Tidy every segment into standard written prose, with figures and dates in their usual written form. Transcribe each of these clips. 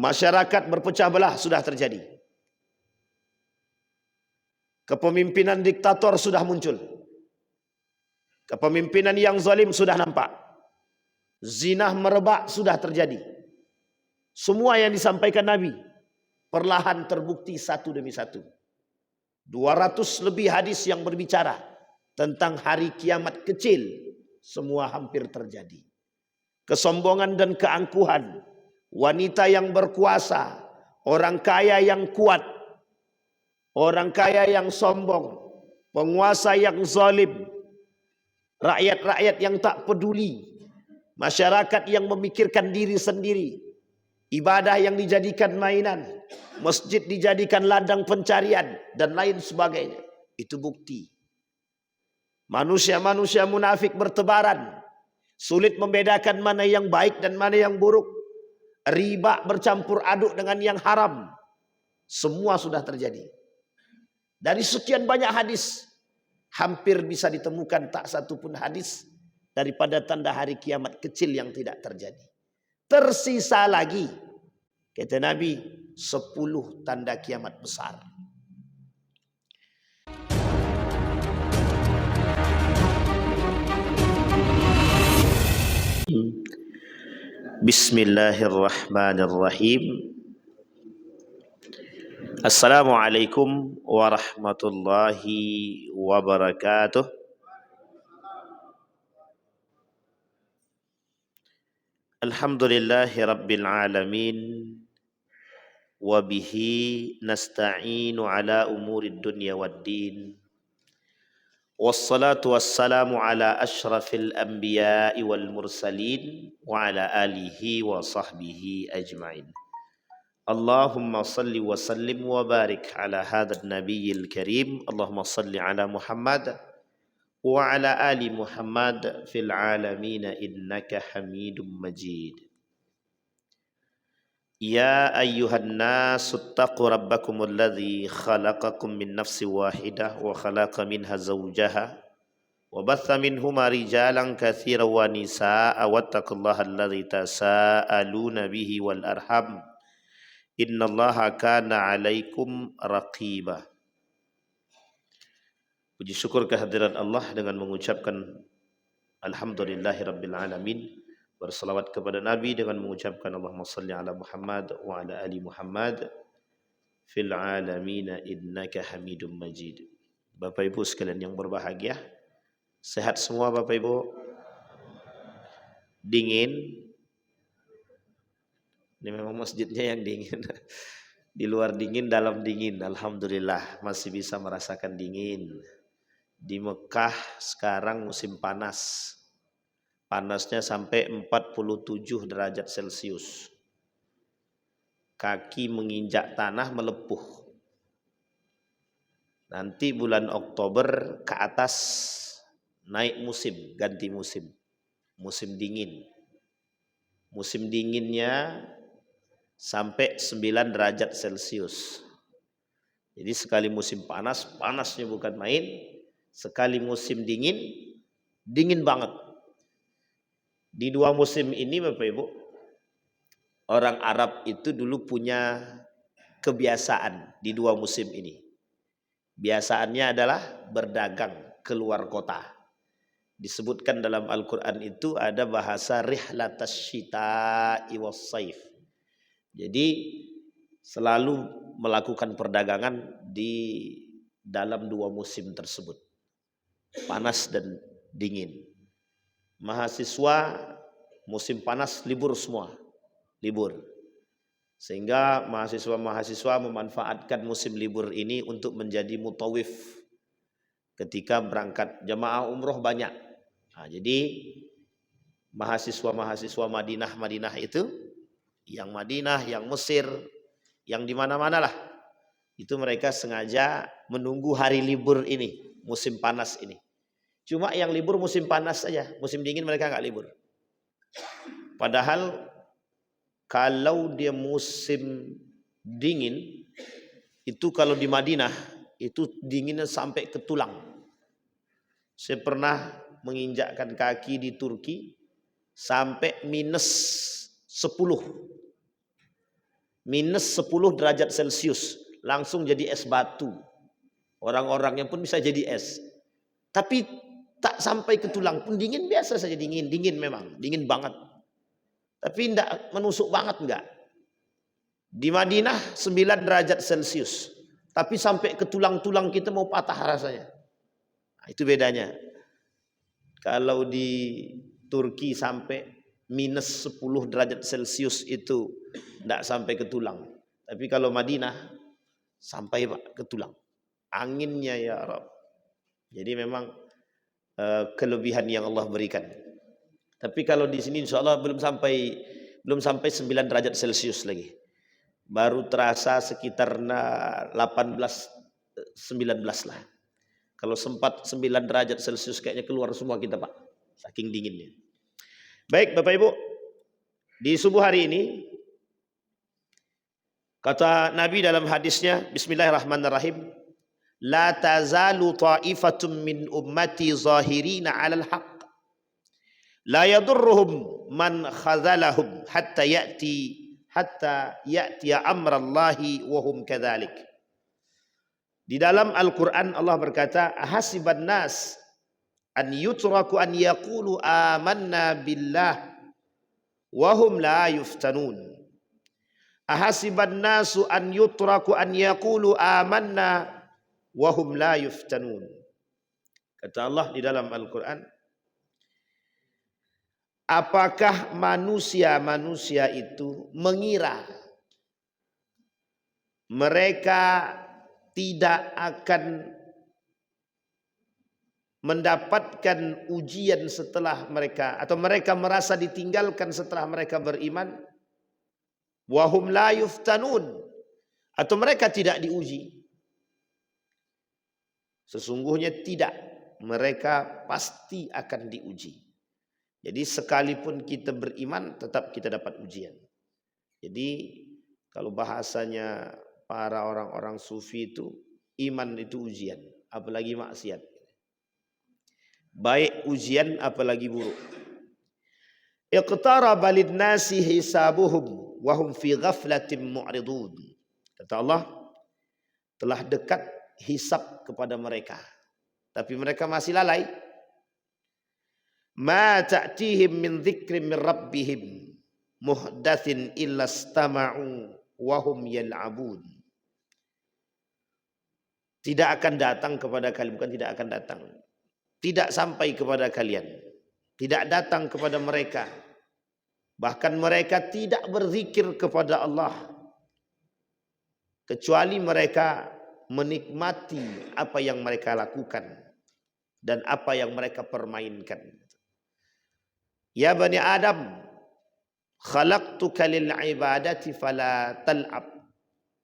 Masyarakat berpecah belah sudah terjadi. Kepemimpinan diktator sudah muncul. Kepemimpinan yang zalim sudah nampak. Zina merebak sudah terjadi. Semua yang disampaikan Nabi perlahan terbukti satu demi satu. 200 lebih hadis yang berbicara tentang hari kiamat kecil, semua hampir terjadi. Kesombongan dan keangkuhan, wanita yang berkuasa, orang kaya yang kuat, orang kaya yang sombong, penguasa yang zalim, rakyat-rakyat yang tak peduli, masyarakat yang memikirkan diri sendiri, ibadah yang dijadikan mainan, masjid dijadikan ladang pencarian, dan lain sebagainya. Itu bukti. Manusia-manusia munafik bertebaran. Sulit membedakan mana yang baik dan mana yang buruk. Riba bercampur aduk dengan yang haram. Semua sudah terjadi. Dari sekian banyak hadis, hampir bisa ditemukan tak satu pun hadis daripada tanda hari kiamat kecil yang tidak terjadi. Tersisa lagi, kata Nabi, 10 tanda kiamat besar. Bismillahirrahmanirrahim. Assalamualaikum warahmatullahi wabarakatuh. Alhamdulillahi rabbil alamin. Wabihi nasta'inu ala umurid dunya waddin. Wassalatu wassalamu ala ashrafil anbiya'i wal mursalin wa ala alihi wa sahbihi ajma'in. Allahumma salli wa sallim wa barik ala hadha nabiyil karim. Allahumma salli ala Muhammad wa ala ali Muhammad fil alamin innaka hamidum majid. Ya ayyuhan nasu attaqu rabbakumul ladzi khalaqakum min nafsin wahidah wa khalaqa minha zawjaha wa batha minhuma rijalan katsiran wa nisaa'a wattaqullaha alladzi tasaaluna bihi wal arham innallaha kana 'alaikum raqiba. Puji syukur kehadirat Allah dengan mengucapkan alhamdulillahirabbil alamin. Bersalawat kepada Nabi dengan mengucapkan Allahumma salli ala Muhammad wa ala ali Muhammad fil alamin innaka hamidum majid. Bapak Ibu sekalian yang berbahagia, sehat semua Bapak Ibu? Dingin? Ini memang masjidnya yang dingin. Di luar dingin, dalam dingin. Alhamdulillah masih bisa merasakan dingin. Di Mekah sekarang musim panas. Panasnya sampai 47 derajat Celcius. Kaki menginjak tanah melepuh. Nanti bulan Oktober ke atas naik musim, ganti musim. Musim dingin. Musim dinginnya sampai 9 derajat Celcius. Jadi sekali musim panas, panasnya bukan main. Sekali musim dingin, dingin banget. Di dua musim ini Bapak Ibu, orang Arab itu dulu punya kebiasaan di dua musim ini. Biasaannya adalah berdagang keluar kota. Disebutkan dalam Al-Quran itu ada bahasa rihlatas syita'i was-saif. Jadi selalu melakukan perdagangan di dalam dua musim tersebut. Panas dan dingin. Mahasiswa musim panas libur semua, libur. Sehingga mahasiswa-mahasiswa memanfaatkan musim libur ini untuk menjadi mutawif ketika berangkat jamaah umroh banyak. Nah, jadi mahasiswa-mahasiswa Madinah itu, yang Madinah, yang Mesir, yang di mana-mana lah, itu mereka sengaja menunggu hari libur ini, musim panas ini. Cuma yang libur musim panas saja, musim dingin mereka nggak libur. Padahal kalau dia musim dingin, itu kalau di Madinah, itu dinginnya sampai ke tulang. Saya pernah menginjakkan kaki di Turki sampai -10. minus 10 derajat Celcius, langsung jadi es batu. Orang-orangnya pun bisa jadi es. Tapi tak sampai ke tulang pun dingin biasa saja, dingin memang, dingin banget. Tapi tidak menusuk banget enggak. Di Madinah 9 derajat Celcius, tapi sampai ke tulang-tulang kita mau patah rasanya. Nah, itu bedanya. Kalau di Turki sampai minus 10 derajat Celcius itu tidak sampai ke tulang. Tapi kalau Madinah sampai Pak ke tulang. Anginnya ya Rabb. Jadi memang kelebihan yang Allah berikan. Tapi kalau di sini insya Allah belum sampai 9 derajat Celcius lagi. Baru terasa sekitar 18, 19 lah. Kalau sempat 9 derajat Celcius kayaknya keluar semua kita Pak. Saking dinginnya. Baik Bapak Ibu. Di subuh hari ini, kata Nabi dalam hadisnya, Bismillahirrahmanirrahim. La tazalu ta'ifatum min ummati zahirina 'alal haqq. La yadurruhum man khazalahum hatta ya'ti amrallahi wa hum kadzalik. Di dalam Al-Qur'an Allah berkata, ahasiban nas an yutraku an yaqulu amanna billah wa hum la yuftanun. Ahasiban nasu an yutraku an yaqulu amanna wa hum la yuftanun. Kata Allah di dalam Al-Qur'an, apakah manusia itu mengira mereka tidak akan mendapatkan ujian setelah mereka, atau mereka merasa ditinggalkan setelah mereka beriman? Wahum la yuftanun, atau mereka tidak diuji? Sesungguhnya tidak, mereka pasti akan diuji. Jadi sekalipun kita beriman tetap kita dapat ujian. Jadi kalau bahasanya para orang-orang sufi itu, iman itu ujian, apalagi maksiat. Baik ujian apalagi buruk. Iqtaraba lin-nasi hisabuhum wa hum fi ghaflatin mu'ridun. Kata Allah, telah dekat hisab kepada mereka, tapi mereka masih lalai. Ma ta'tihim min dzikrin min rabbihim muhdatsin illa istama'u wa hum yal'abun. Tidak akan datang kepada kalian, bukan tidak akan datang, tidak sampai kepada kalian, tidak datang kepada mereka. Bahkan mereka tidak berzikir kepada Allah, kecuali mereka menikmati apa yang mereka lakukan dan apa yang mereka permainkan. Ya Bani Adam, khalaqtuka lil ibadati fala tal'ab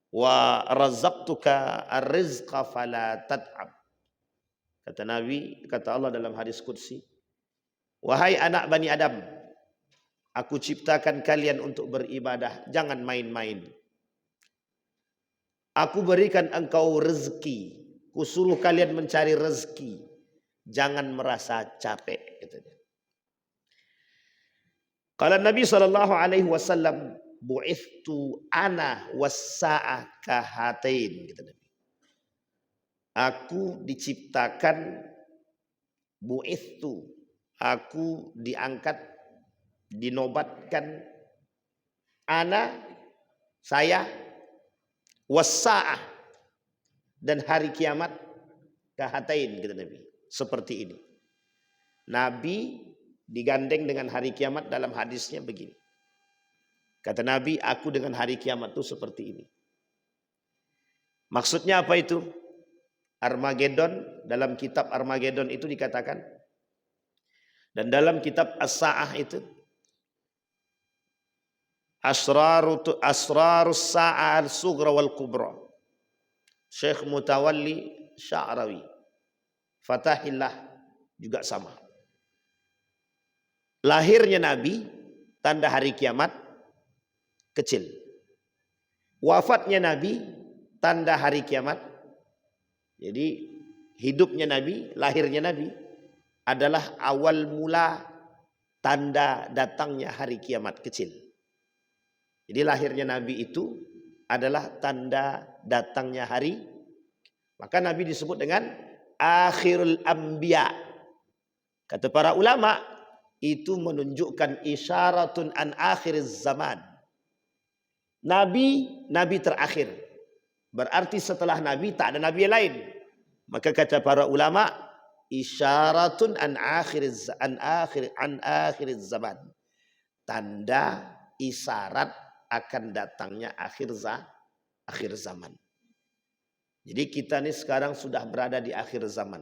wa razaqtuka ar-rizqa fala tat'ab. Kata Nabi, kata Allah dalam hadis qudsi, wahai anak Bani Adam, aku ciptakan kalian untuk beribadah, jangan main-main. Aku berikan engkau rezeki, kusuruh kalian mencari rezeki, jangan merasa capek. Kalau Nabi SAW, bu'ithtu ana was-sa'ah kahatain, gitu Nabi. Aku diciptakan, bu'ithtu, aku diangkat, dinobatkan, ana, saya, was-sa'ah, dan hari kiamat, kahatain, gitu Nabi. Seperti ini. Nabi digandeng dengan hari kiamat dalam hadisnya begini. Kata Nabi, aku dengan hari kiamat itu seperti ini. Maksudnya apa itu? Armageddon, dalam kitab Armageddon itu dikatakan, dan dalam kitab As-Sa'ah itu, Asrarus Sa'ah al-Sughra wal-Kubra, Syekh Mutawalli Sya'rawi, Fatahillah juga sama. Lahirnya Nabi, tanda hari kiamat, kecil. Wafatnya Nabi, tanda hari kiamat. Jadi hidupnya Nabi, lahirnya Nabi adalah awal mula tanda datangnya hari kiamat kecil. Jadi lahirnya Nabi itu adalah tanda datangnya hari. Maka Nabi disebut dengan akhirul anbiya. Kata para ulama, itu menunjukkan isyaratun an akhiriz zaman. Nabi terakhir. Berarti setelah Nabi tak ada Nabi yang lain. Maka kata para ulama, isyaratun an akhiriz zaman. Tanda isyarat akan datangnya akhir zaman. Jadi kita ni sekarang sudah berada di akhir zaman.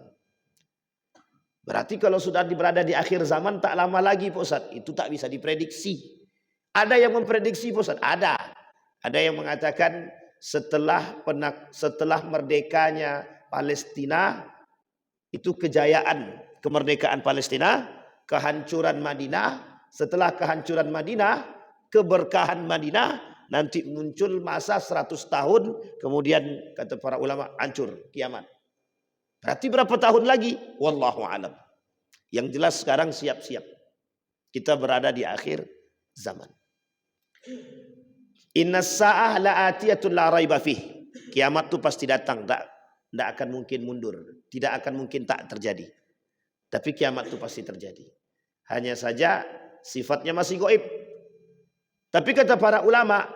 Berarti kalau sudah berada di akhir zaman tak lama lagi Pak Ustaz. Itu tak bisa diprediksi. Ada yang memprediksi Pak Ustaz? Ada. Ada yang mengatakan setelah merdekanya Palestina, itu kejayaan kemerdekaan Palestina, kehancuran Madinah. Setelah kehancuran Madinah, keberkahan Madinah, nanti muncul masa 100 tahun, kemudian kata para ulama hancur kiamat. Berarti berapa tahun lagi? Wallahu alam. Yang jelas sekarang siap-siap. Kita berada di akhir zaman. Innas sa'ah la'atiyatun la raiba fih. Kiamat itu pasti datang, tidak akan mungkin mundur, tidak akan mungkin tak terjadi. Tapi kiamat itu pasti terjadi. Hanya saja sifatnya masih gaib. Tapi kata para ulama,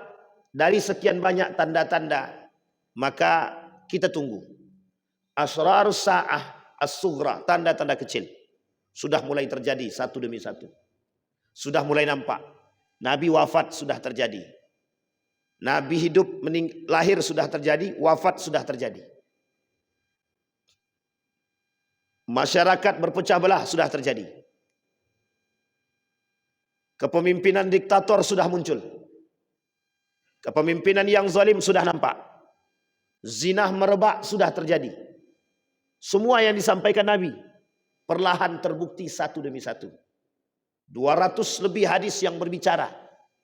dari sekian banyak tanda-tanda, maka kita tunggu. Asrarus sa'ah as-sughra, tanda-tanda kecil, sudah mulai terjadi satu demi satu. Sudah mulai nampak. Nabi wafat sudah terjadi. Nabi hidup, lahir sudah terjadi, wafat sudah terjadi. Masyarakat berpecah belah sudah terjadi. Kepemimpinan diktator sudah muncul. Kepemimpinan yang zalim sudah nampak. Zina merebak sudah terjadi. Semua yang disampaikan Nabi perlahan terbukti satu demi satu. 200 lebih hadis yang berbicara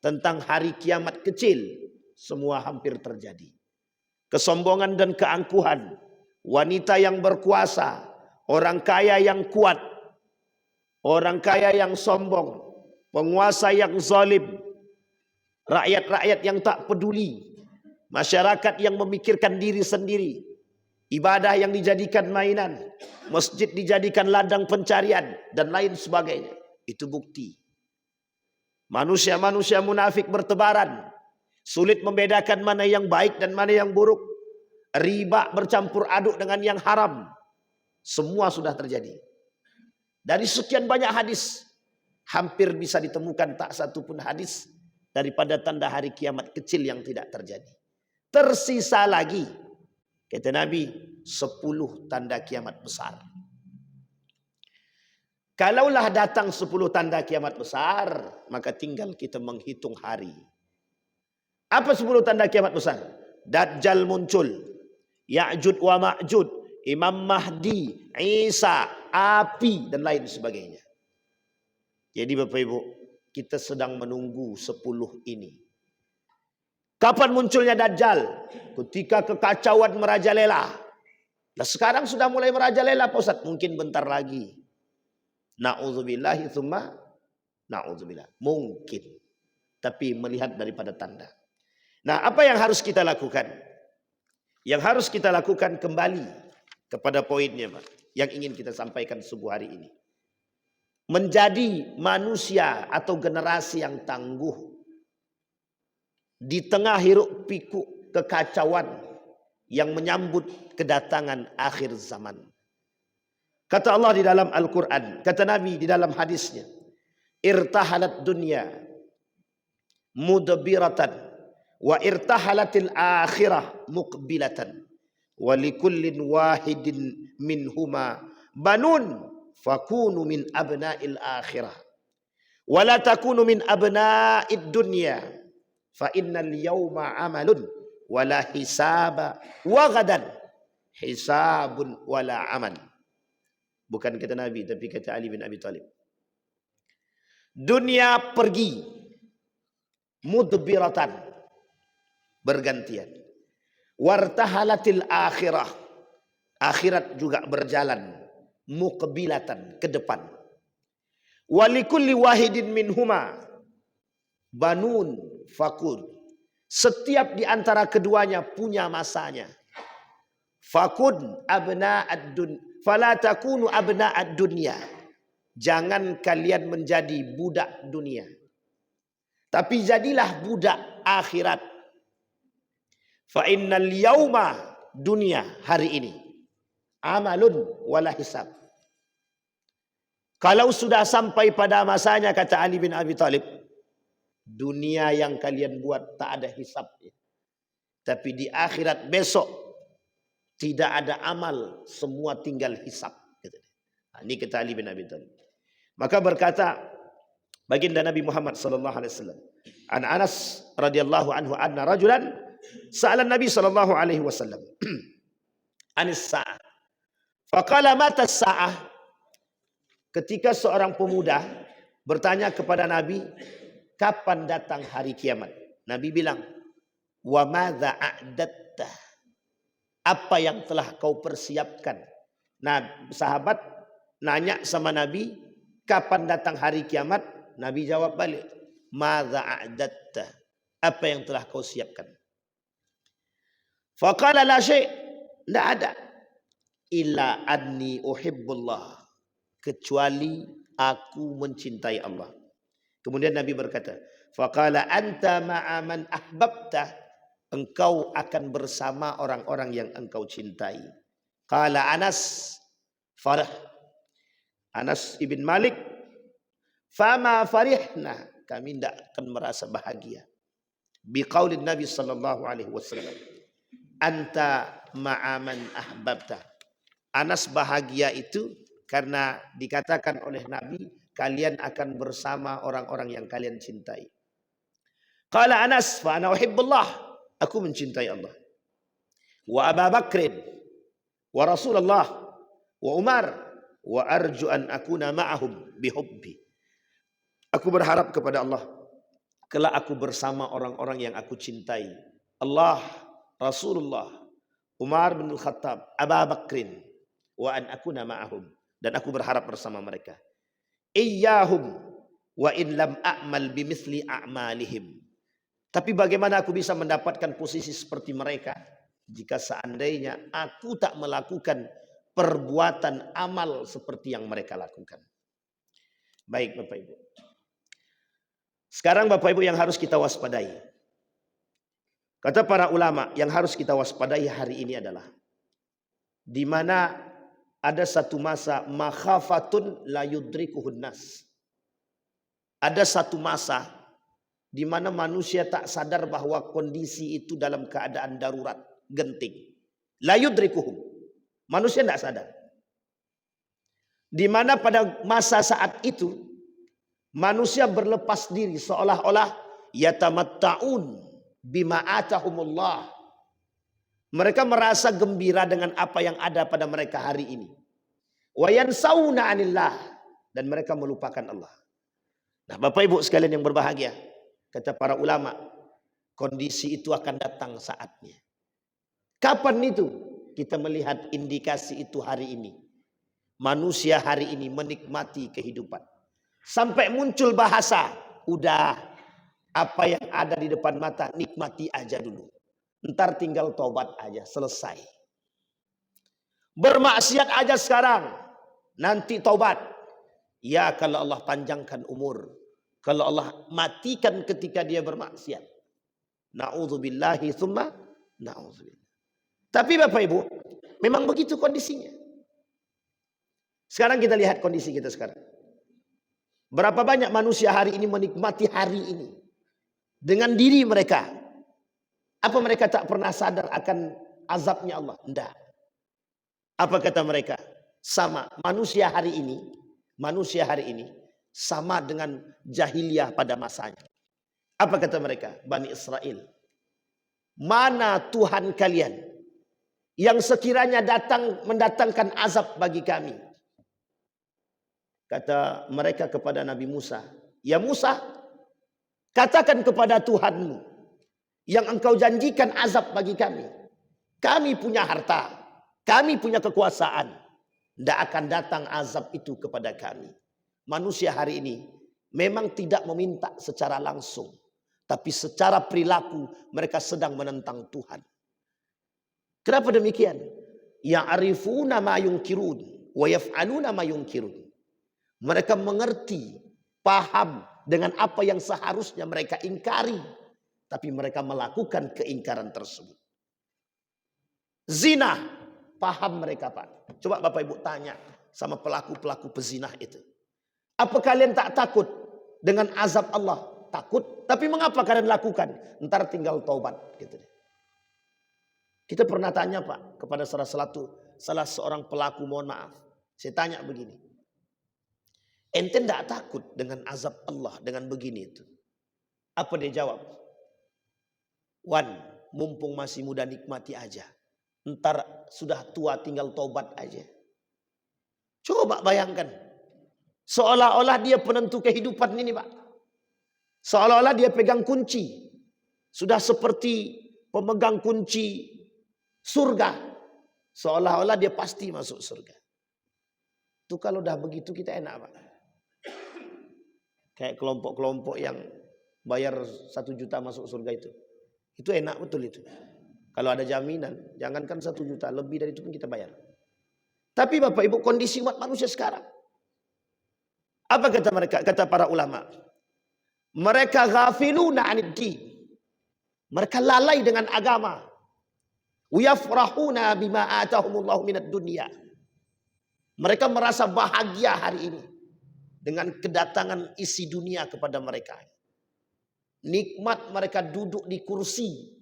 tentang hari kiamat kecil, semua hampir terjadi. Kesombongan dan keangkuhan, wanita yang berkuasa, orang kaya yang kuat, orang kaya yang sombong, penguasa yang zalim, rakyat-rakyat yang tak peduli, masyarakat yang memikirkan diri sendiri, ibadah yang dijadikan mainan, masjid dijadikan ladang pencarian, dan lain sebagainya. Itu bukti. Manusia-manusia munafik bertebaran. Sulit membedakan mana yang baik dan mana yang buruk. Riba bercampur aduk dengan yang haram. Semua sudah terjadi. Dari sekian banyak hadis, hampir bisa ditemukan tak satu pun hadis daripada tanda hari kiamat kecil yang tidak terjadi. Tersisa lagi, kata Nabi, 10 tanda kiamat besar. Kalaulah datang 10 tanda kiamat besar, maka tinggal kita menghitung hari. Apa 10 tanda kiamat besar? Dajjal muncul, Ya'jud wa Ma'jud, Imam Mahdi, Isa, api, dan lain sebagainya. Jadi Bapak Ibu, kita sedang menunggu 10 ini. Kapan munculnya Dajjal? Ketika kekacauan merajalela. Nah, sekarang sudah mulai merajalela Pak Ustaz. Mungkin bentar lagi. Na'udzubillahi tsumma na'udzubillah. Mungkin. Tapi melihat daripada tanda. Nah, apa yang harus kita lakukan? Yang harus kita lakukan kembali kepada poinnya, Pak, yang ingin kita sampaikan subuh hari ini. Menjadi manusia atau generasi yang tangguh di tengah hiruk pikuk kekacauan yang menyambut kedatangan akhir zaman. Kata Allah di dalam Al-Quran, kata Nabi di dalam hadisnya, irtahalat dunya mudbiratan wa irtahalatil akhirah muqbilatan wa likullin wahidin minhuma banun fakunu min abna'il akhirah wa la takunu min abna'id dunya fa innal yawma amalun wa la hisaba wa gadan hisabun wa la amal. Bukan kata Nabi, tapi kata Ali bin Abi Thalib. Dunia pergi, mudbiratan, bergantian. Wartahalatil akhirah, akhirat juga berjalan, muqbilatan, ke depan. Walikulli wahidin minhuma banun fakur. Setiap di antara keduanya punya masanya. Fakun abna'ad dunya, fala takunu abna'ad dunya. Jangan kalian menjadi budak dunia, tapi jadilah budak akhirat. Fa innal yauma, dunia hari ini, amalun wala hisab. Kalau sudah sampai pada masanya, kata Ali bin Abi Thalib, dunia yang kalian buat tak ada hisabnya. Tapi di akhirat besok tidak ada amal, semua tinggal hisab. Ini kata Ali bin Abi Thalib. Maka berkata baginda Nabi Muhammad sallallahu alaihi wasallam, an Anas radhiyallahu anhu anna rajulan sa'ala Nabi sallallahu alaihi wasallam anis sa'ah. Faqala mata as-sa'ah. Ketika seorang pemuda bertanya kepada Nabi, kapan datang hari kiamat? Nabi bilang, wa madza a'datta? Apa yang telah kau persiapkan? Nah, sahabat nanya sama Nabi, kapan datang hari kiamat? Nabi jawab balik, madza a'datta? Apa yang telah kau siapkan? Faqala la syai', tidak ada. Illa anni uhibbullah, kecuali aku mencintai Allah. Kemudian Nabi berkata, faqala anta ma'a man ahbabta, engkau akan bersama orang-orang yang engkau cintai. Qala Anas, farah. Anas ibn Malik, fama farihna, kami tidak akan merasa bahagia. Biqaulin Nabi sallallahu alaihi wasallam, anta ma'a man ahbabta. Anas bahagia itu karena dikatakan oleh Nabi, kalian akan bersama orang-orang yang kalian cintai. Qala Anas, fa ana uhibbullah, aku mencintai Allah. Wa Abu Bakr, wa Rasulullah, wa Umar, wa arju an akuna ma'ahum bihubbi. Aku berharap kepada Allah, kelak aku bersama orang-orang yang aku cintai. Allah, Rasulullah, Umar bin Khattab, Abu Bakrin, wa an akuna ma'ahum, dan aku berharap bersama mereka. Iyyahum wa in lam a'mal bimithli a'malihim. Tapi bagaimana aku bisa mendapatkan posisi seperti mereka jika seandainya aku tak melakukan perbuatan amal seperti yang mereka lakukan. Baik Bapak Ibu. Sekarang Bapak Ibu yang harus kita waspadai. Kata para ulama, yang harus kita waspadai hari ini adalah di mana ada satu masa makhafatun la yudrikuhun nas. Ada satu masa di mana manusia tak sadar bahwa kondisi itu dalam keadaan darurat, genting. La yudrikuhum. Manusia tidak sadar. Di mana pada masa saat itu manusia berlepas diri seolah-olah yatamatta'un bima atahumullah. Mereka merasa gembira dengan apa yang ada pada mereka hari ini. Wa yansawna 'anillah, dan mereka melupakan Allah. Nah, Bapak Ibu sekalian yang berbahagia, kata para ulama, kondisi itu akan datang saatnya. Kapan itu? Kita melihat indikasi itu hari ini. Manusia hari ini menikmati kehidupan. Sampai muncul bahasa, udah apa yang ada di depan mata nikmati aja dulu. Ntar tinggal tobat aja, selesai. Bermaksiat aja sekarang, nanti tobat. Ya kalau Allah panjangkan umur, kalau Allah matikan ketika dia bermaksiat. Na'udzubillahi tsumma na'udzubillah. Tapi Bapak Ibu, memang begitu kondisinya. Sekarang kita lihat kondisi kita sekarang. Berapa banyak manusia hari ini menikmati hari ini dengan diri mereka. Apa mereka tak pernah sadar akan azabnya Allah? Tidak. Apa kata mereka? Sama. Manusia hari ini sama dengan jahiliyah pada masanya. Apa kata mereka? Bani Israel. Mana Tuhan kalian yang sekiranya mendatangkan azab bagi kami? Kata mereka kepada Nabi Musa, ya Musa, katakan kepada Tuhanmu yang engkau janjikan azab bagi kami. Kami punya harta, kami punya kekuasaan, tidak akan datang azab itu kepada kami. Manusia hari ini memang tidak meminta secara langsung, Tapi secara perilaku mereka sedang menentang Tuhan. Kenapa demikian? Ya'rifuna ma yunkirun wa yaf'aluna ma yunkirun. Mereka mengerti, paham dengan apa yang seharusnya mereka ingkari, tapi mereka melakukan keingkaran tersebut. Zina, paham mereka Pak. Coba Bapak Ibu tanya sama pelaku-pelaku pezinah itu. Apa kalian tak takut dengan azab Allah? Takut, tapi mengapa kalian lakukan? Ntar tinggal taubat gitu. Kita pernah tanya Pak kepada salah seorang pelaku, mohon maaf. Saya tanya begini. Ente tidak takut dengan azab Allah dengan begini itu? Apa dia jawab? Wan, mumpung masih muda nikmati aja. Ntar sudah tua tinggal taubat aja. Coba bayangkan. Seolah-olah dia penentu kehidupan ini Pak. Seolah-olah dia pegang kunci. Sudah seperti pemegang kunci surga. Seolah-olah dia pasti masuk surga. Itu kalau udah begitu kita enak Pak. Kayak kelompok-kelompok yang bayar 1 juta masuk surga itu. Itu enak betul itu. Kalau ada jaminan, jangankan 1 juta, lebih dari itu pun kita bayar. Tapi Bapak Ibu, kondisi umat manusia sekarang. Apa kata mereka? Kata para ulama. Mereka ghafiluna 'anid din. Mereka lalai dengan agama. Yafrahuna bima atahumullahu minad dunya. Mereka merasa bahagia hari ini dengan kedatangan isi dunia kepada mereka. Nikmat mereka duduk di kursi.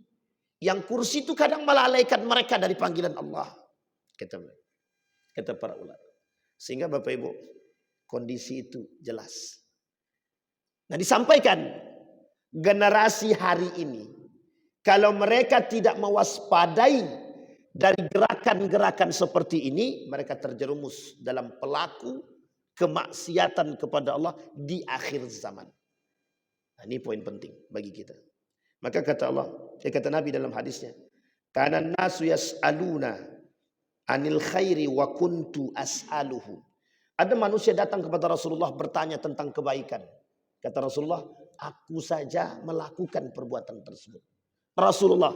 Yang kursi itu kadang melalaikan mereka dari panggilan Allah. Kata para ulama. Sehingga Bapak Ibu, kondisi itu jelas. Nah disampaikan, generasi hari ini, kalau mereka tidak mewaspadai dari gerakan-gerakan seperti ini, mereka terjerumus dalam pelaku kemaksiatan kepada Allah di akhir zaman. Nah, ini poin penting bagi kita. Maka kata Allah, kata Nabi dalam hadisnya, kana nasu yas'aluna anil khairi wa kuntu as'aluhu. Ada manusia datang kepada Rasulullah bertanya tentang kebaikan. Kata Rasulullah, aku saja melakukan perbuatan tersebut. Rasulullah,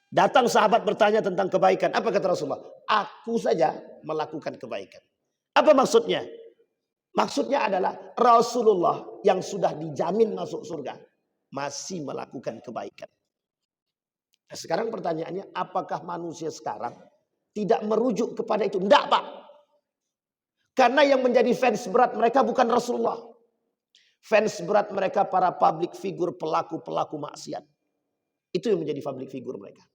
datang sahabat bertanya tentang kebaikan. Apa kata Rasulullah? Aku saja melakukan kebaikan. Apa maksudnya? Maksudnya adalah Rasulullah yang sudah dijamin masuk surga masih melakukan kebaikan. Nah, sekarang pertanyaannya, apakah manusia sekarang tidak merujuk kepada itu? Tidak Pak. Karena yang menjadi fans berat mereka bukan Rasulullah. Fans berat mereka para public figure, pelaku-pelaku maksiat. Itu yang menjadi public figure mereka.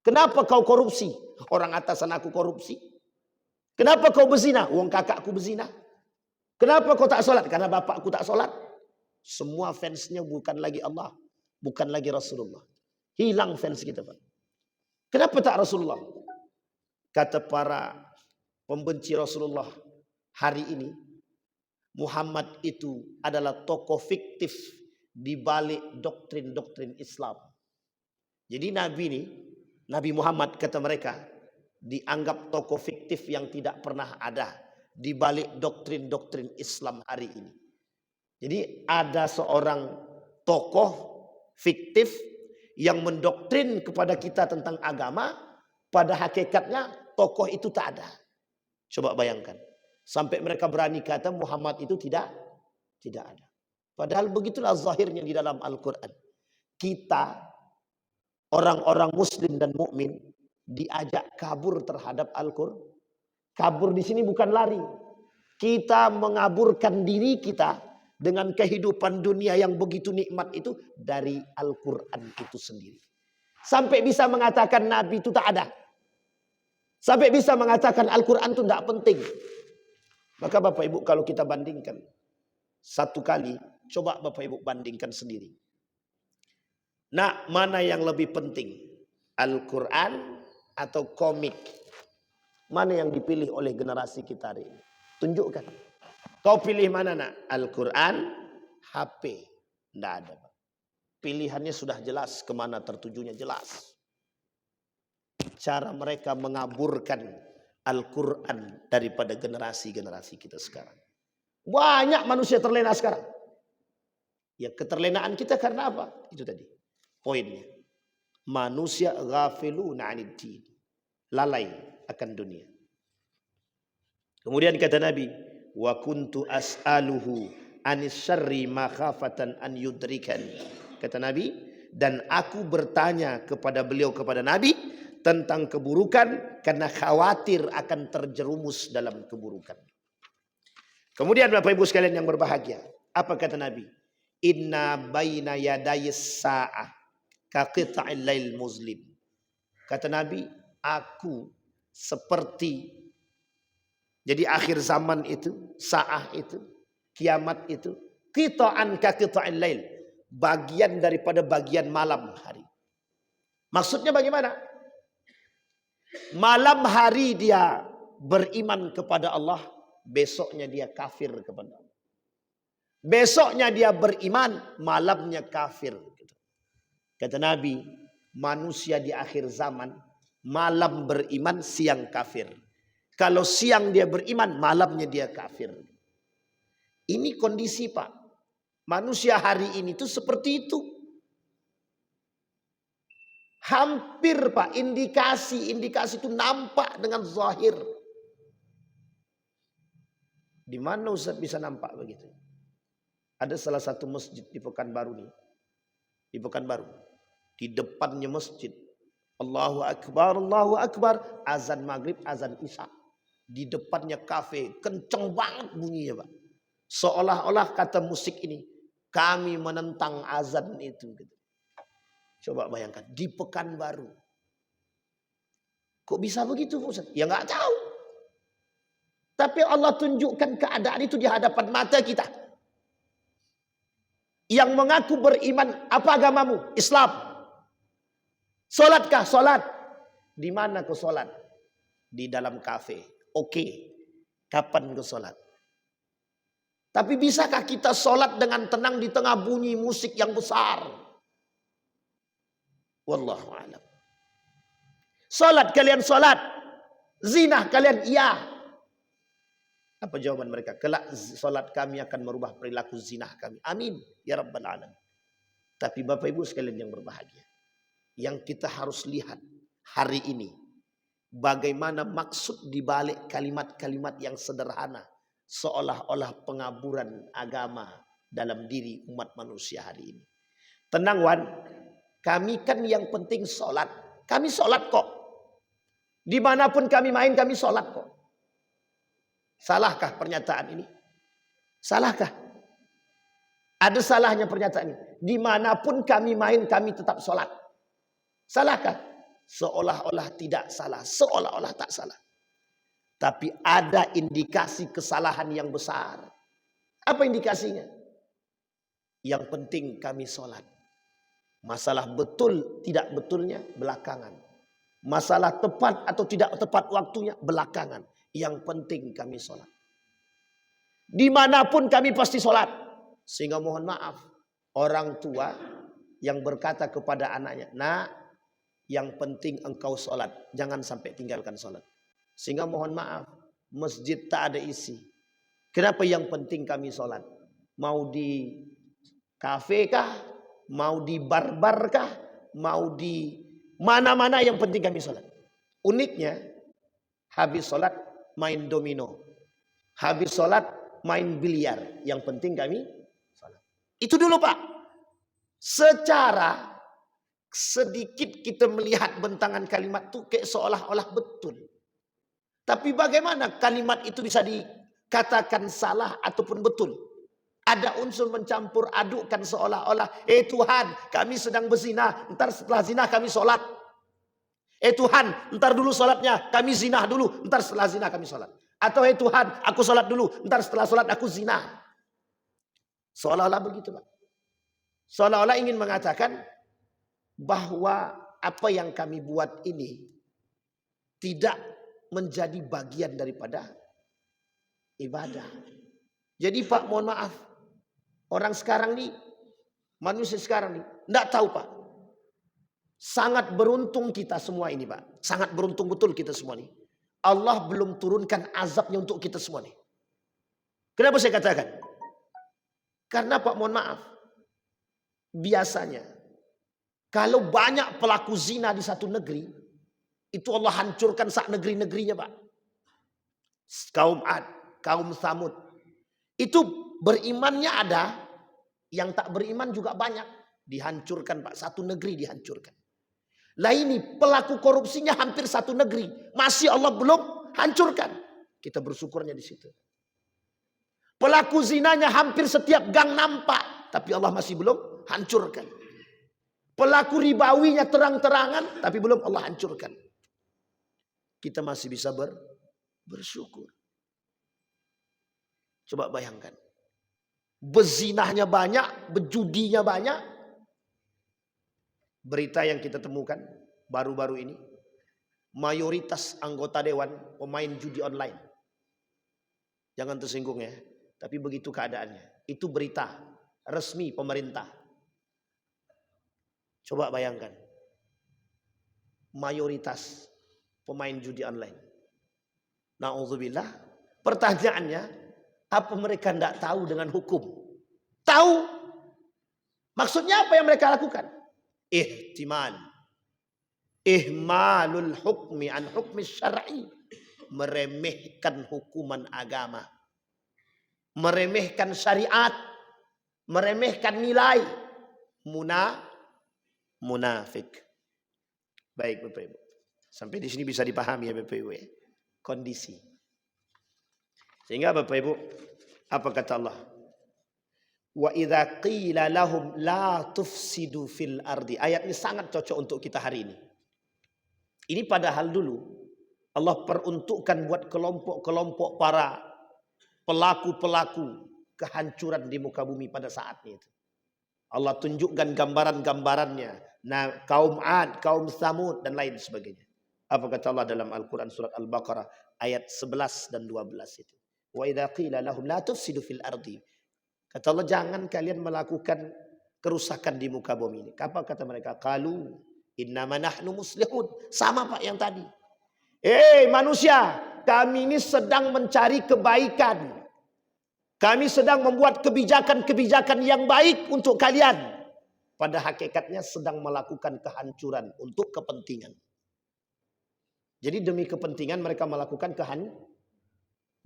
Kenapa kau korupsi? Orang atasan aku korupsi. Kenapa kau berzina? Wong kakakku berzina. Kenapa kau tak sholat? Karena bapakku tak sholat. Semua fansnya bukan lagi Allah. Bukan lagi Rasulullah. Hilang fans kita Pak. Kenapa tak Rasulullah? Kata para pembenci Rasulullah hari ini, Muhammad itu adalah tokoh fiktif di balik doktrin-doktrin Islam. Jadi Nabi ini, Nabi Muhammad kata mereka, dianggap tokoh fiktif yang tidak pernah ada di balik doktrin-doktrin Islam hari ini. Jadi ada seorang tokoh fiktif yang mendoktrin kepada kita tentang agama, pada hakikatnya tokoh itu tak ada. Coba bayangkan. Sampai mereka berani kata Muhammad itu tidak ada. Padahal begitulah zahirnya di dalam Al-Quran. Kita, orang-orang muslim dan mukmin, diajak kabur terhadap Al-Quran. Kabur di sini bukan lari. Kita mengaburkan diri kita dengan kehidupan dunia yang begitu nikmat itu dari Al-Quran itu sendiri. Sampai bisa mengatakan Nabi itu tak ada. Sampai bisa mengatakan Al-Quran itu tidak penting. Maka Bapak Ibu kalau kita bandingkan satu kali, coba Bapak Ibu bandingkan sendiri. Nah, mana yang lebih penting? Al-Quran atau komik? Mana yang dipilih oleh generasi kita hari ini? Tunjukkan. Kau pilih mana nak? Al-Quran, HP? Tidak ada. Pilihannya sudah jelas, kemana tertujunya jelas. Cara mereka mengaburkan Al-Quran daripada generasi-generasi kita sekarang. Banyak manusia terlena sekarang. Ya keterlenaan kita karena apa? Itu tadi poinnya. Manusia ghafiluna 'anid din. Lalai akan dunia. Kemudian kata Nabi, wa kuntu as'aluhu anis syarri makhafatan an yudrikani. Kata Nabi, dan aku bertanya kepada beliau, kepada Nabi, tentang keburukan karena khawatir akan terjerumus dalam keburukan. Kemudian Bapak Ibu sekalian yang berbahagia, apa kata Nabi? Inna baina yadayis sa'ah ka qita'il lail muslim. Kata Nabi, aku seperti, jadi akhir zaman itu, sa'ah itu, kiamat itu, qita'an ka qita'il lail, bagian daripada bagian malam hari. Maksudnya bagaimana? Malam hari dia beriman kepada Allah, besoknya dia kafir kepada Allah. Besoknya dia beriman, malamnya kafir. Kata Nabi, manusia di akhir zaman, malam beriman, siang kafir. Kalau siang dia beriman, malamnya dia kafir. Ini kondisi Pak. Manusia hari ini tuh seperti itu. Hampir Pak, indikasi itu nampak dengan zahir. Di mana Ustaz bisa nampak begitu? Ada salah satu masjid di Pekanbaru nih. Di Pekanbaru. Di depannya masjid. Allahu Akbar, azan maghrib, azan isya. Di depannya kafe, kenceng banget bunyinya Pak. Seolah-olah kata musik ini, kami menentang azan itu. Coba bayangkan, di Pekanbaru. Kok bisa begitu Ustaz? Ya nggak tahu. Tapi Allah tunjukkan keadaan itu di hadapan mata kita. Yang mengaku beriman, apa agamamu? Islam. Solatkah? Solat. Di mana kau solat? Di dalam kafe. Oke. Kapan kau solat? Tapi bisakah kita solat dengan tenang di tengah bunyi musik yang besar? Wallahu a'lam. Solat kalian solat. Zina kalian iya. Apa jawaban mereka? Kelak solat kami akan merubah perilaku zinah kami. Amin. Ya Rabbal Alamin. Tapi Bapak Ibu sekalian yang berbahagia. Yang kita harus lihat hari ini. Bagaimana maksud dibalik kalimat-kalimat yang sederhana. Seolah-olah pengaburan agama dalam diri umat manusia hari ini. Tenang Wan. Kami kan yang penting solat. Kami solat kok. Dimanapun kami main kami solat kok. Salahkah pernyataan ini? Salahkah? Ada salahnya pernyataan ini. Dimanapun kami main, kami tetap sholat. Salahkah? Seolah-olah tidak salah. Seolah-olah tak salah. Tapi ada indikasi kesalahan yang besar. Apa indikasinya? Yang penting kami sholat. Masalah betul tidak betulnya belakangan. Masalah tepat atau tidak tepat waktunya belakangan. Yang penting kami sholat. Dimanapun kami pasti sholat. Sehingga mohon maaf. Orang tua yang berkata kepada anaknya. Nak, yang penting engkau sholat. Jangan sampai tinggalkan sholat. Sehingga mohon maaf. Masjid tak ada isi. Kenapa yang penting kami sholat? Mau di kafe kah? Mau di bar-bar kah? Mau di mana-mana yang penting kami sholat. Uniknya. Habis sholat. Main domino. Habis sholat main biliar. Yang penting kami sholat. Itu dulu Pak. Secara sedikit kita melihat bentangan kalimat itu kayak seolah-olah betul. Tapi bagaimana kalimat itu bisa dikatakan salah ataupun betul? Ada unsur mencampur adukkan seolah-olah. Tuhan kami sedang berzina. Ntar setelah zina kami sholat. Tuhan, ntar dulu sholatnya, kami zinah dulu, ntar setelah zinah kami sholat. Atau Tuhan, aku sholat dulu, ntar setelah sholat aku zinah. Seolah-olah begitu Pak. Seolah-olah ingin mengatakan bahwa apa yang kami buat ini tidak menjadi bagian daripada ibadah. Jadi Pak mohon maaf, orang sekarang nih, manusia sekarang nih, enggak tahu Pak. Sangat beruntung kita semua ini Pak. Sangat beruntung betul kita semua nih. Allah belum turunkan azabnya untuk kita semua nih. Kenapa saya katakan? Karena Pak mohon maaf. Biasanya kalau banyak pelaku zina di satu negeri, itu Allah hancurkan sak negeri-negerinya, Pak. Kaum Ad, kaum Samud. Itu berimannya ada, yang tak beriman juga banyak. Dihancurkan, Pak. Satu negeri dihancurkan. Lah ini pelaku korupsinya hampir satu negeri. Masih Allah belum hancurkan. Kita bersyukurnya di situ. Pelaku zinanya hampir setiap gang nampak. Tapi Allah masih belum hancurkan. Pelaku ribawinya terang-terangan. Tapi belum Allah hancurkan. Kita masih bisa bersyukur. Coba bayangkan. Bezinahnya banyak. Bejudinya banyak. Berita yang kita temukan baru-baru ini. Mayoritas anggota dewan pemain judi online. Jangan tersinggung ya. Tapi begitu keadaannya. Itu berita resmi pemerintah. Coba bayangkan. Mayoritas pemain judi online. Na'udzubillah. Pertanyaannya, apa mereka tidak tahu dengan hukum? Tahu. Maksudnya apa yang mereka lakukan? Ihtimal. Ihmalul hukmi an hukmi syar'i. Meremehkan hukuman agama. Meremehkan syariat. Meremehkan nilai. Munafik. Baik Bapak Ibu. Sampai di sini bisa dipahami ya Bapak Ibu ya. Kondisi. Sehingga Bapak Ibu, apa kata Allah? Wa idza qila lahum la tufsidu fil ardi. Ayat ini sangat cocok untuk kita hari ini. Ini padahal dulu Allah peruntukkan buat kelompok-kelompok para pelaku-pelaku kehancuran di muka bumi pada saatnya itu. Allah tunjukkan gambaran-gambarannya. Nah, kaum Ad, kaum Samud dan lain sebagainya. Apa kata Allah dalam Al-Quran surat Al-Baqarah ayat 11 dan 12 itu. Wa idza qila lahum la tufsidu fil ardi. Kata Allah, jangan kalian melakukan kerusakan di muka bumi ini. Apa kata mereka? Qalu innama nahnu muslihun. Sama Pak yang tadi. Manusia, kami ini sedang mencari kebaikan. Kami sedang membuat kebijakan-kebijakan yang baik untuk kalian. Pada hakikatnya sedang melakukan kehancuran untuk kepentingan. Jadi demi kepentingan mereka melakukan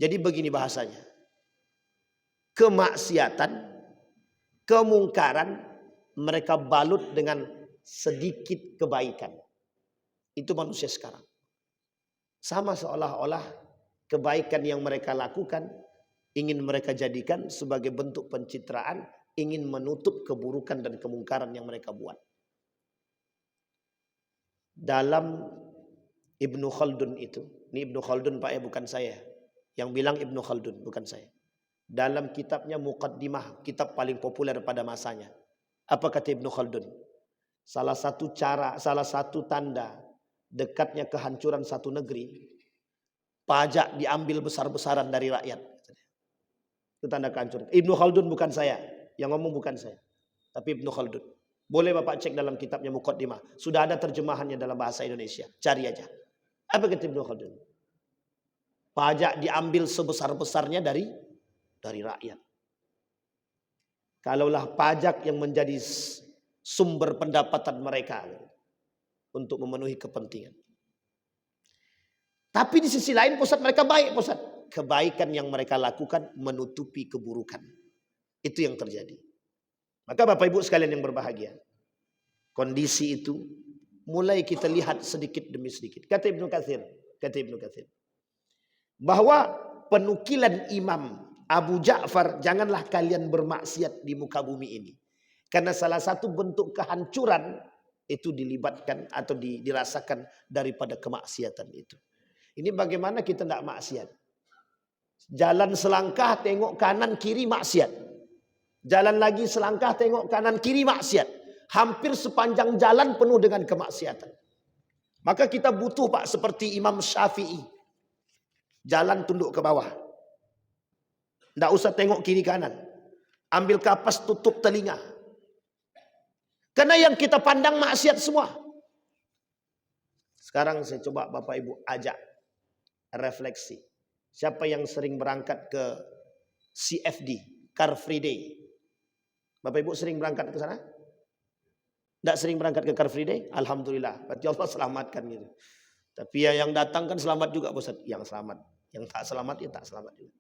Jadi begini bahasanya. Kemaksiatan, kemungkaran, mereka balut dengan sedikit kebaikan. Itu manusia sekarang. Sama seolah-olah kebaikan yang mereka lakukan, ingin mereka jadikan sebagai bentuk pencitraan, ingin menutup keburukan dan kemungkaran yang mereka buat. Dalam Ibnu Khaldun itu, ini Ibnu Khaldun Pak ya, bukan saya. Yang bilang Ibnu Khaldun, bukan saya. Dalam kitabnya Muqaddimah, kitab paling populer pada masanya. Apa kata Ibnu Khaldun? Salah satu tanda dekatnya kehancuran satu negeri, pajak diambil besar-besaran dari rakyat. Itu tanda kehancuran. Ibnu Khaldun bukan saya. Yang ngomong bukan saya. Tapi Ibnu Khaldun. Boleh Bapak cek dalam kitabnya Muqaddimah. Sudah ada terjemahannya dalam bahasa Indonesia. Cari aja. Apa kata Ibnu Khaldun? Pajak diambil sebesar-besarnya dari rakyat. Kalaulah pajak yang menjadi sumber pendapatan mereka untuk memenuhi kepentingan. Tapi di sisi lain pusat mereka baik, pusat. Kebaikan yang mereka lakukan menutupi keburukan. Itu yang terjadi. Maka Bapak Ibu sekalian yang berbahagia. Kondisi itu mulai kita lihat sedikit demi sedikit. Kata Ibnu Katsir. Bahwa penukilan Imam Abu Ja'far, janganlah kalian bermaksiat di muka bumi ini. Karena salah satu bentuk kehancuran itu dilibatkan atau dirasakan daripada kemaksiatan itu. Ini bagaimana kita tidak maksiat. Jalan selangkah tengok kanan kiri maksiat. Jalan lagi selangkah tengok kanan kiri maksiat. Hampir sepanjang jalan penuh dengan kemaksiatan. Maka kita butuh Pak seperti Imam Syafi'i. Jalan tunduk ke bawah. Tidak usah tengok kiri kanan. Ambil kapas tutup telinga. Karena yang kita pandang maksiat semua. Sekarang saya coba Bapak Ibu ajak refleksi. Siapa yang sering berangkat ke CFD, Car Free Day? Bapak Ibu sering berangkat ke sana? Tidak sering berangkat ke Car Free Day, alhamdulillah. Berarti Allah selamatkan gitu. Tapi ya yang datang kan selamat juga Ustaz. Yang selamat. Yang tak selamat ya tak selamat juga.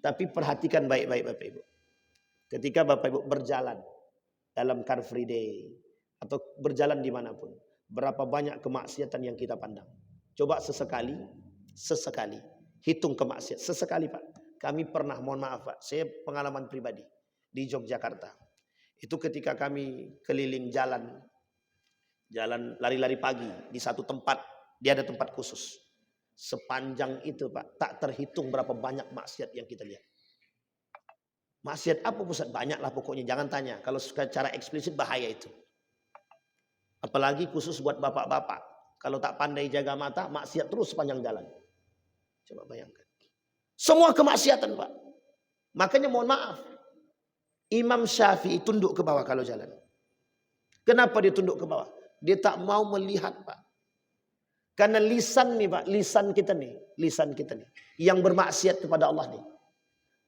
Tapi perhatikan baik-baik Bapak Ibu. Ketika Bapak Ibu berjalan dalam Car Free Day atau berjalan dimanapun, berapa banyak kemaksiatan yang kita pandang. Coba sesekali hitung kemaksiatan. Sesekali Pak. Kami pernah, mohon maaf Pak, saya pengalaman pribadi di Yogyakarta. Itu ketika kami keliling jalan lari-lari pagi di satu tempat, dia ada tempat khusus. Sepanjang itu Pak, tak terhitung berapa banyak maksiat yang kita lihat. Maksiat apa Ustaz? Banyak lah pokoknya, jangan tanya. Kalau secara eksplisit bahaya itu. Apalagi khusus buat bapak-bapak. Kalau tak pandai jaga mata, maksiat terus sepanjang jalan. Coba bayangkan. Semua kemaksiatan Pak. Makanya mohon maaf. Imam Syafi'i tunduk ke bawah kalau jalan. Kenapa dia tunduk ke bawah? Dia tak mau melihat Pak. Karena lisan nih Pak, lisan kita nih. Yang bermaksiat kepada Allah nih.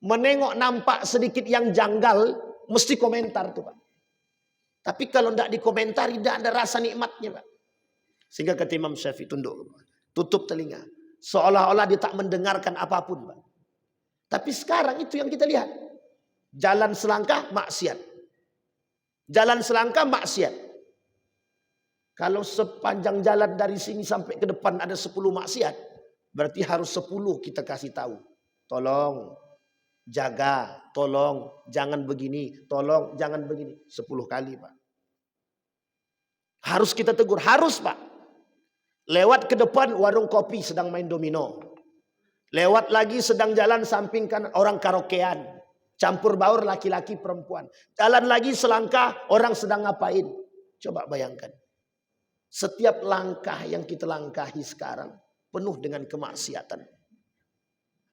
Menengok nampak sedikit yang janggal, mesti komentar tuh Pak. Tapi kalau tidak dikomentari, tidak ada rasa nikmatnya Pak. Sehingga kata Imam Syafi'i tunduk. Tutup telinga. Seolah-olah dia tak mendengarkan apapun Pak. Tapi sekarang itu yang kita lihat. Jalan selangkah maksiat. Jalan selangkah maksiat. Kalau sepanjang jalan dari sini sampai ke depan ada 10 maksiat. Berarti harus 10 kita kasih tahu. Tolong jaga, tolong jangan begini, tolong jangan begini. 10 kali Pak. Harus kita tegur, harus Pak. Lewat ke depan warung kopi sedang main domino. Lewat lagi sedang jalan samping kan orang karaokean. Campur baur laki-laki perempuan. Jalan lagi selangkah orang sedang ngapain. Coba bayangkan. Setiap langkah yang kita langkahi sekarang penuh dengan kemaksiatan.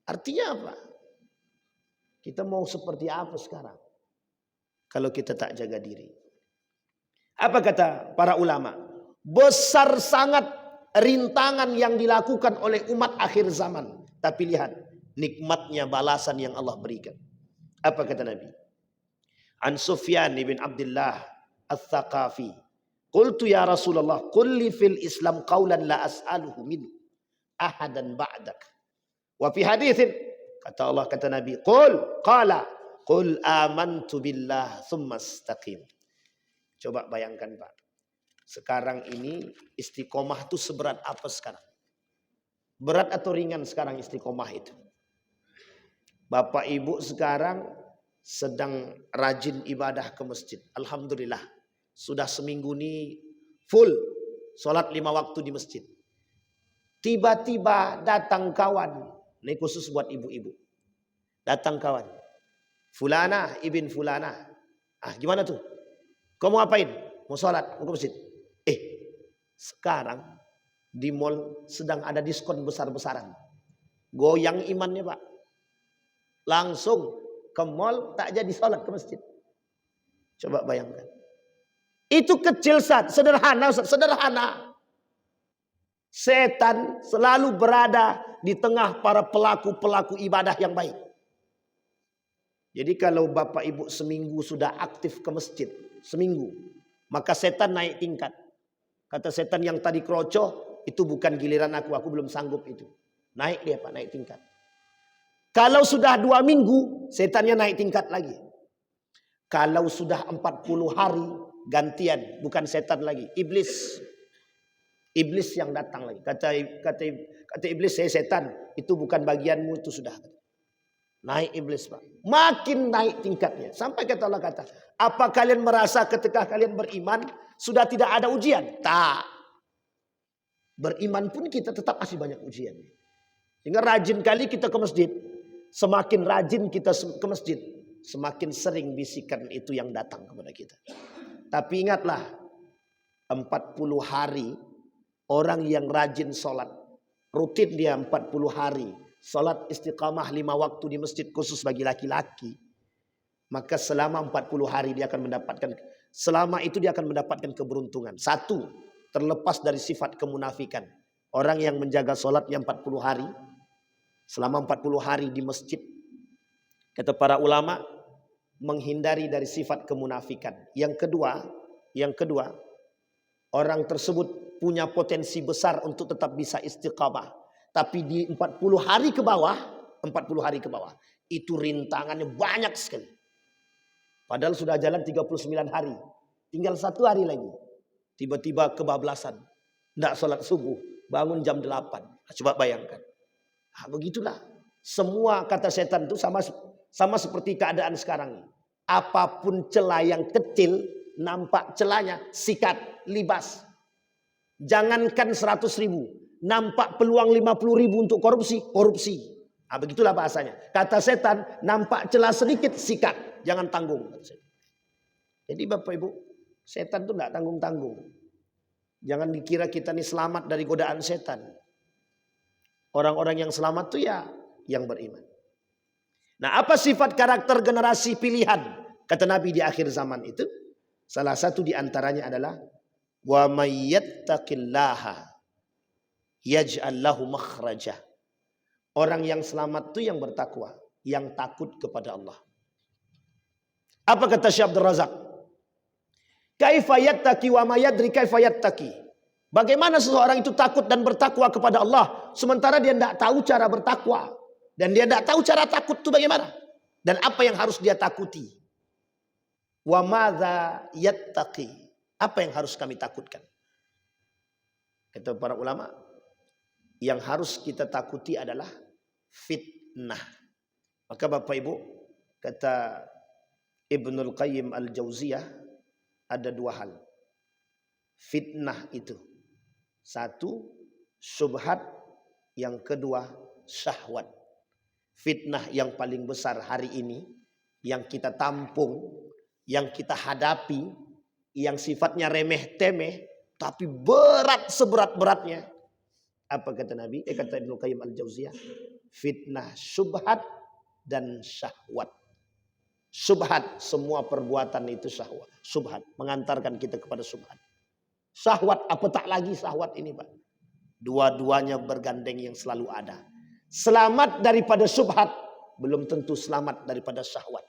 Artinya apa? Kita mau seperti apa sekarang? Kalau kita tak jaga diri. Apa kata para ulama? Besar sangat rintangan yang dilakukan oleh umat akhir zaman. Tapi lihat nikmatnya balasan yang Allah berikan. Apa kata Nabi? An Sufyan bin Abdullah Al-Thaqafi. Qultu ya Rasulullah, qul li fil Islam qawlan la as'aluhu min ahadan ba'dak. Wa fi haditsin kata Allah kata Nabi, qul amantu billah thumma istaqim. Coba bayangkan Pak. Sekarang ini istiqomah itu seberat apa sekarang? Berat atau ringan sekarang istiqomah itu? Bapak Ibu sekarang sedang rajin ibadah ke masjid. Alhamdulillah. Sudah seminggu ini full. Sholat 5 waktu di masjid. Tiba-tiba datang kawan. Ini khusus buat ibu-ibu. Datang kawan. Fulana ibn Fulana. Gimana tuh? Kau mau ngapain? Mau sholat? Mau ke masjid? Sekarang di mall sedang ada diskon besar-besaran. Goyang imannya Pak. Langsung ke mall tak jadi sholat ke masjid. Coba bayangkan. Itu kecil Ustaz, sederhana Ustaz, sederhana. Setan selalu berada di tengah para pelaku-pelaku ibadah yang baik. Jadi kalau Bapak Ibu seminggu sudah aktif ke masjid, seminggu, maka setan naik tingkat. Kata setan yang tadi kroco, itu bukan giliran aku belum sanggup itu. Naik dia Pak, naik tingkat. Kalau sudah 2 minggu, setannya naik tingkat lagi. Kalau sudah 40 hari, gantian, bukan setan lagi, iblis. Iblis yang datang lagi. Kata iblis, saya setan, itu bukan bagianmu, itu sudah. Naik iblis Pak. Makin naik tingkatnya. Sampai kata Allah kata, apa kalian merasa ketika kalian beriman, sudah tidak ada ujian? Tak. Beriman pun kita tetap masih banyak ujian. Sehingga rajin kali kita ke masjid. Semakin rajin kita ke masjid, semakin sering bisikan itu yang datang kepada kita. Tapi ingatlah, 40 hari orang yang rajin sholat, rutin dia 40 hari, sholat istiqamah 5 waktu di masjid khusus bagi laki-laki, maka selama 40 hari dia akan mendapatkan, selama itu dia akan mendapatkan keberuntungan. 1, terlepas dari sifat kemunafikan. Orang yang menjaga sholatnya 40 hari, selama 40 hari di masjid, kata para ulama, menghindari dari sifat kemunafikan. Yang kedua, Orang tersebut punya potensi besar untuk tetap bisa istiqamah. Tapi di 40 hari ke bawah, 40 hari ke bawah, itu rintangannya banyak sekali. Padahal sudah jalan 39 hari. Tinggal 1 hari lagi. Tiba-tiba kebablasan. Tidak sholat subuh. Bangun jam 8. Coba bayangkan. Nah, begitulah. Semua kata setan itu sama seperti keadaan sekarang. Apapun celah yang kecil, nampak celahnya, sikat, libas. Jangankan 100.000. Nampak peluang 50.000 untuk korupsi, korupsi. Nah, begitulah bahasanya. Kata setan, nampak celah sedikit, sikat. Jangan tanggung. Jadi Bapak Ibu, setan itu tidak tanggung-tanggung. Jangan dikira kita ini selamat dari godaan setan. Orang-orang yang selamat itu ya yang beriman. Nah, apa sifat karakter generasi pilihan? Kata Nabi di akhir zaman itu. Salah satu di antaranya adalah wa may yattaqillaha yaj'al lahu makhraja. Orang yang selamat itu yang bertakwa, yang takut kepada Allah. Apa kata Syekh Abdul Razak? Kaifa yattaqi wa may yadri kaifa yattaqi. Bagaimana seseorang itu takut dan bertakwa kepada Allah sementara dia tidak tahu cara bertakwa dan dia tidak tahu cara takut itu bagaimana dan apa yang harus dia takuti. Wa madza yattaqi. Apa yang harus kami takutkan? Kata para ulama, yang harus kita takuti adalah fitnah. Maka Bapak Ibu, kata Ibnul Qayyim Al-Jauziyah, ada 2 hal. Fitnah itu. 1, syubhat. Yang kedua, syahwat. Fitnah yang paling besar hari ini, yang kita tampung, yang kita hadapi, yang sifatnya remeh-temeh, tapi berat seberat-beratnya. Apa kata Nabi? Kata Ibnu Qayyim Al-Jauziyah, fitnah, syubhat, dan syahwat. Syubhat, semua perbuatan itu syahwat. Syubhat, mengantarkan kita kepada syubhat. Syahwat, apa tak lagi syahwat ini Pak? Dua-duanya bergandeng yang selalu ada. Selamat daripada syubhat, belum tentu selamat daripada syahwat.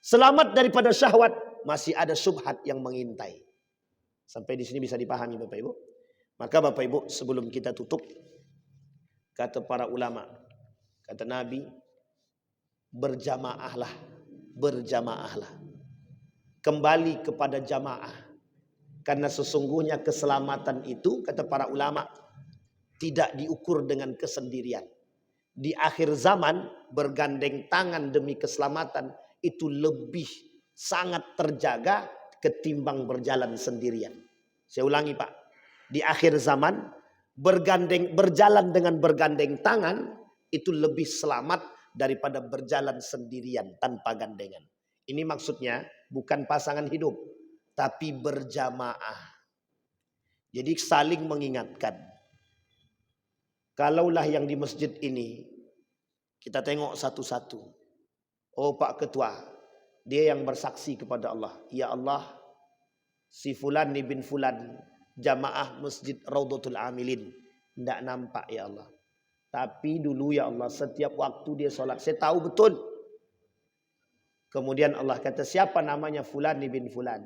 Selamat daripada syahwat, masih ada syubhat yang mengintai. Sampai di sini bisa dipahami Bapak Ibu. Maka Bapak Ibu, sebelum kita tutup, kata para ulama, kata Nabi, berjamaahlah. Berjamaahlah. Kembali kepada jamaah. Karena sesungguhnya keselamatan itu, kata para ulama, tidak diukur dengan kesendirian. Di akhir zaman, bergandeng tangan demi keselamatan itu lebih sangat terjaga ketimbang berjalan sendirian. Saya ulangi Pak. Di akhir zaman, berjalan dengan bergandeng tangan itu lebih selamat daripada berjalan sendirian tanpa gandengan. Ini maksudnya bukan pasangan hidup, tapi berjamaah. Jadi saling mengingatkan. Kalaulah yang di masjid ini kita tengok satu-satu. Oh Pak Ketua, dia yang bersaksi kepada Allah. Ya Allah, si Fulan bin Fulan, jamaah masjid Raudhatul Amilin. Tidak nampak ya Allah. Tapi dulu ya Allah, setiap waktu dia sholat, saya tahu betul. Kemudian Allah kata, siapa namanya Fulan bin Fulan?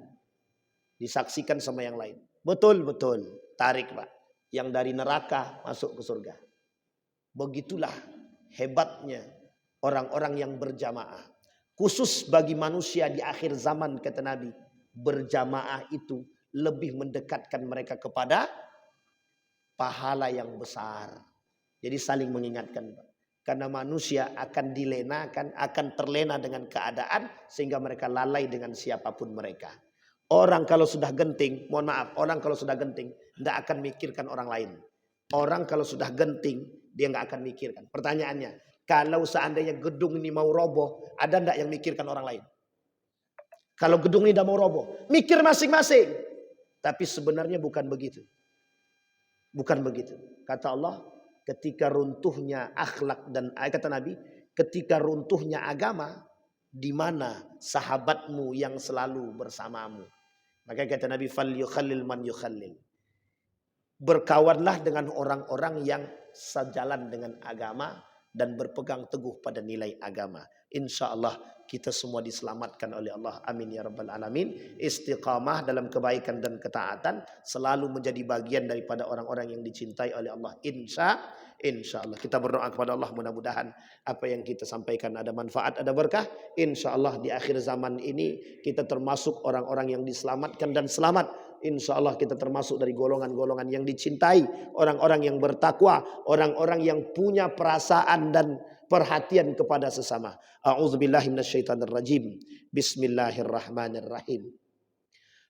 Disaksikan sama yang lain. Betul, betul. Tarik Pak. Yang dari neraka masuk ke surga. Begitulah hebatnya orang-orang yang berjamaah. Khusus bagi manusia di akhir zaman, kata Nabi, berjamaah itu lebih mendekatkan mereka kepada pahala yang besar. Jadi saling mengingatkan. Karena manusia akan dilenakan, akan terlena dengan keadaan sehingga mereka lalai dengan siapapun mereka. Orang kalau sudah genting, mohon maaf, orang kalau sudah genting tidak akan mikirkan orang lain. Orang kalau sudah genting dia nggak akan mikirkan. Pertanyaannya, kalau seandainya gedung ini mau roboh, ada nggak yang mikirkan orang lain? Kalau gedung ini tidak mau roboh, mikir masing-masing. Tapi sebenarnya bukan begitu. Bukan begitu. Kata Allah, ketika runtuhnya akhlak dan kata Nabi, ketika runtuhnya agama, di mana sahabatmu yang selalu bersamamu? Maka kata Nabi, fal yukhallil man yukhallil. Berkawanlah dengan orang-orang yang sejalan dengan agama dan berpegang teguh pada nilai agama. Insya Allah kita semua diselamatkan oleh Allah. Amin ya rabbal alamin. Istiqamah dalam kebaikan dan ketaatan selalu menjadi bagian daripada orang-orang yang dicintai oleh Allah. Insya Allah kita berdoa kepada Allah, mudah-mudahan apa yang kita sampaikan ada manfaat, ada berkah. Insya Allah di akhir zaman ini kita termasuk orang-orang yang diselamatkan dan selamat. Insya Allah kita termasuk dari golongan-golongan yang dicintai, orang-orang yang bertakwa, orang-orang yang punya perasaan dan perhatian kepada sesama. A'udzubillahi minasyaitonirrajim. Bismillahirrahmanirrahim.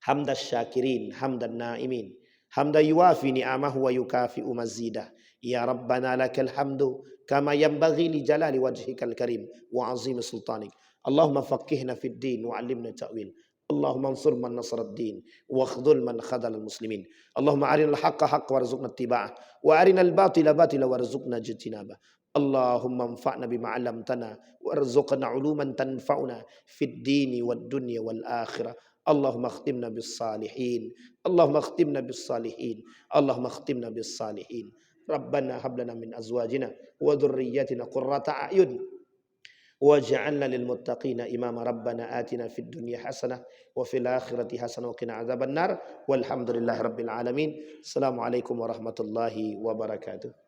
Hamdas syakirin, hamdan naimin. Hamda yuwafi ni'amahu wa yukafi'u mazidah. Ya Rabbana lakal hamdu kama yanbaghi li jalali wajhikal karim wa azim sultanik. Allahumma faqqihna fid din wa 'allimna ta'wil. Allahumma ansur man nasara ad-din wa khudhul man khadhal al-muslimin. Allahumma arinal haqqa haqqa warzuqna ittiba'ah wa arinal batila batila warzuqna ijtinabah. Allahumma anfa'na bima 'allamtana warzuqna 'uluman tanfa'una fid dini wad dunya wal akhirah. Allahumma khtimna bis salihin. Allahumma khtimna bis salihin. Allahumma khtimna bis salihin. Rabbana hab lana min azwajina wa dhurriyyatina qurrata a'yun waj'alna lil muttaqina imama. Rabbana atina fid dunya hasanah wa fil akhirati hasanah wa qina adzabannar. Walhamdulillahi rabbil alamin. Assalamualaikum warahmatullahi wabarakatuh.